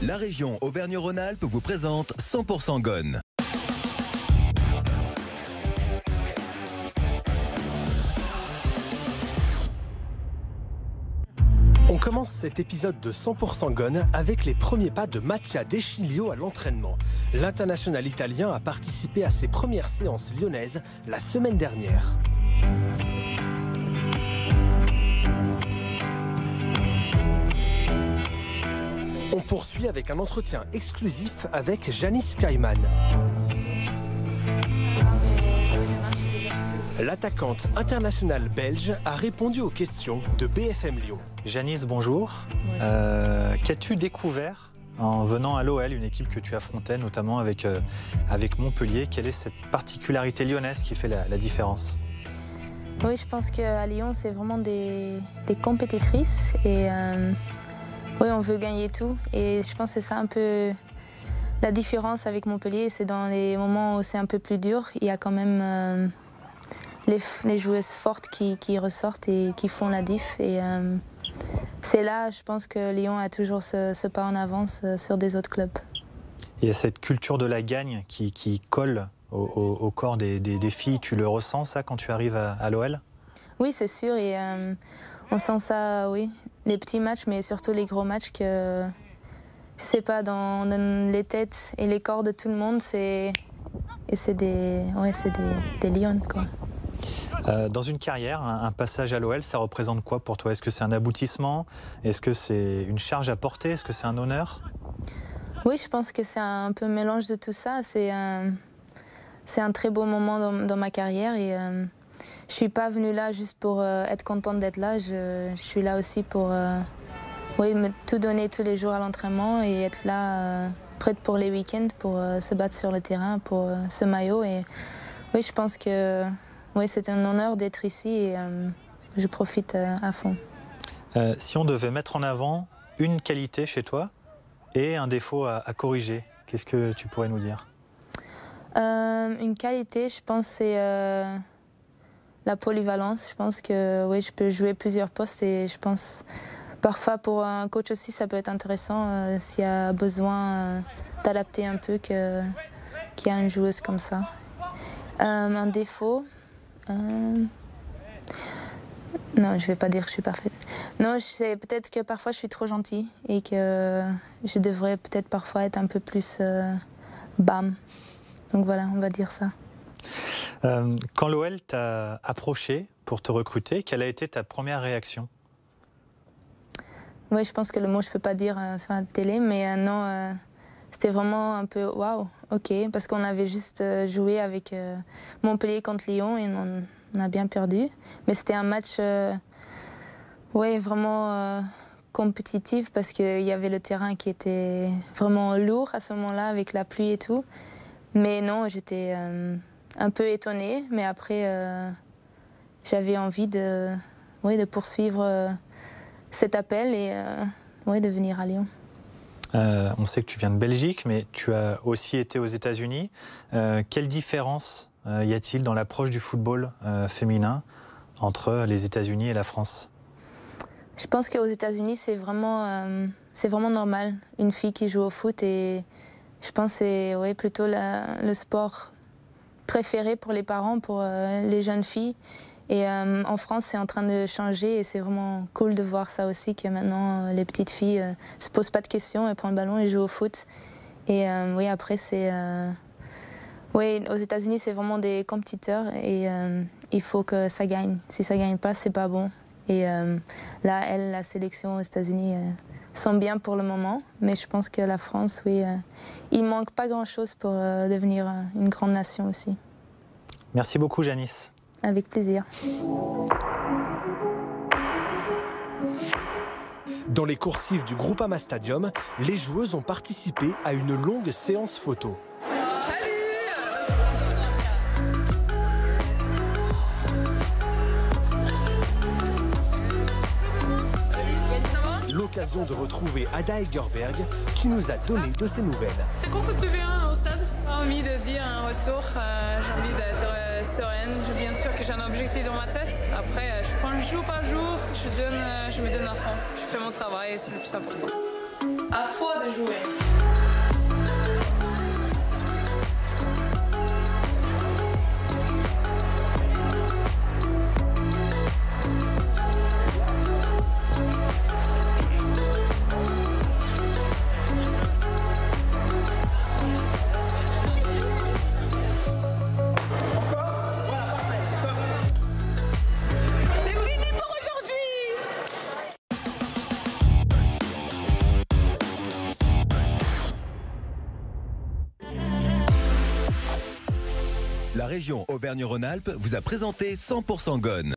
La région Auvergne-Rhône-Alpes vous présente 100% Gone. On commence cet épisode de 100% Gone avec les premiers pas de Mattia Deschilio à l'entraînement. L'international italien a participé à ses premières séances lyonnaises la semaine dernière. On poursuit avec un entretien exclusif avec Janice Kaiman. L'attaquante internationale belge a répondu aux questions de BFM Lyon. Janice, bonjour. Oui. Qu'as-tu découvert en venant à l'OL, une équipe que tu affrontais notamment avec Montpellier? Quelle est cette particularité lyonnaise qui fait la différence? Oui, je pense qu'à Lyon, c'est vraiment des compétitrices et oui, on veut gagner tout. Et je pense que c'est ça un peu la différence avec Montpellier. C'est dans les moments où c'est un peu plus dur, il y a quand même les joueuses fortes qui ressortent et qui font la diff. Et c'est là, je pense que Lyon a toujours ce pas en avance sur des autres clubs. Il y a cette culture de la gagne qui colle au corps des filles. Tu le ressens, ça, quand tu arrives à l'OL? Oui, c'est sûr. Et on sent ça, oui. Les petits matchs, mais surtout les gros matchs que, je sais pas, dans les têtes et les corps de tout le monde, c'est des lions, quoi. Dans une carrière, un passage à l'OL, ça représente quoi pour toi? Est-ce que c'est un aboutissement? Est-ce que c'est une charge à porter? Est-ce que c'est un honneur? Oui, je pense que c'est un peu un mélange de tout ça. C'est un très beau moment dans ma carrière et je suis pas venue là juste pour être contente d'être là. Je suis là aussi pour me tout donner tous les jours à l'entraînement et être là prête pour les week-ends, pour se battre sur le terrain, pour ce maillot. Et oui, je pense que c'est un honneur d'être ici et je profite à fond. Si on devait mettre en avant une qualité chez toi et un défaut à corriger, qu'est-ce que tu pourrais nous dire? Une qualité, je pense, c'est la polyvalence. Je pense que je peux jouer plusieurs postes et je pense parfois pour un coach aussi ça peut être intéressant s'il y a besoin d'adapter un peu qu'il y a une joueuse comme ça. Un défaut, non, je vais pas dire que je suis parfaite. Non, c'est peut-être que parfois je suis trop gentille et que je devrais peut-être parfois être un peu plus bam. Donc voilà, on va dire ça. Quand l'OL t'a approché pour te recruter, quelle a été ta première réaction? Oui, je pense que le mot je peux pas dire sur la télé, mais non, c'était vraiment un peu waouh, ok, parce qu'on avait juste joué avec Montpellier contre Lyon et on a bien perdu. Mais c'était un match vraiment compétitif parce qu'il y avait le terrain qui était vraiment lourd à ce moment-là avec la pluie et tout. Mais non, j'étais un peu étonnée, mais après j'avais envie de poursuivre cet appel et de venir à Lyon. On sait que tu viens de Belgique, mais tu as aussi été aux États-Unis. Quelle différence y a-t-il dans l'approche du football féminin entre les États-Unis et la France? Je pense qu'aux États-Unis, c'est vraiment normal, une fille qui joue au foot. Et je pense que c'est plutôt le sport préféré pour les parents, pour les jeunes filles. Et en France, c'est en train de changer et c'est vraiment cool de voir ça aussi, que maintenant, les petites filles se posent pas de questions, elles prennent le ballon et jouent au foot. Et après, c'est... aux États-Unis, c'est vraiment des compétiteurs et il faut que ça gagne. Si ça gagne pas, c'est pas bon. Et là, la sélection aux États-Unis sont bien pour le moment, mais je pense que la France, il manque pas grand-chose pour devenir une grande nation aussi. Merci beaucoup, Janice. Avec plaisir. Dans les coursives du Groupama Stadium, les joueuses ont participé à une longue séance photo. L'occasion de retrouver Ada Egerberg qui nous a donné de ses nouvelles. C'est cool que tu viennes au stade. J'ai envie de dire un retour, j'ai envie d'être sereine. Bien sûr que j'ai un objectif dans ma tête. Après, je prends jour par jour, je me donne à fond. Je fais mon travail et c'est le plus important. À toi de jouer. La région Auvergne-Rhône-Alpes vous a présenté 100% Gone.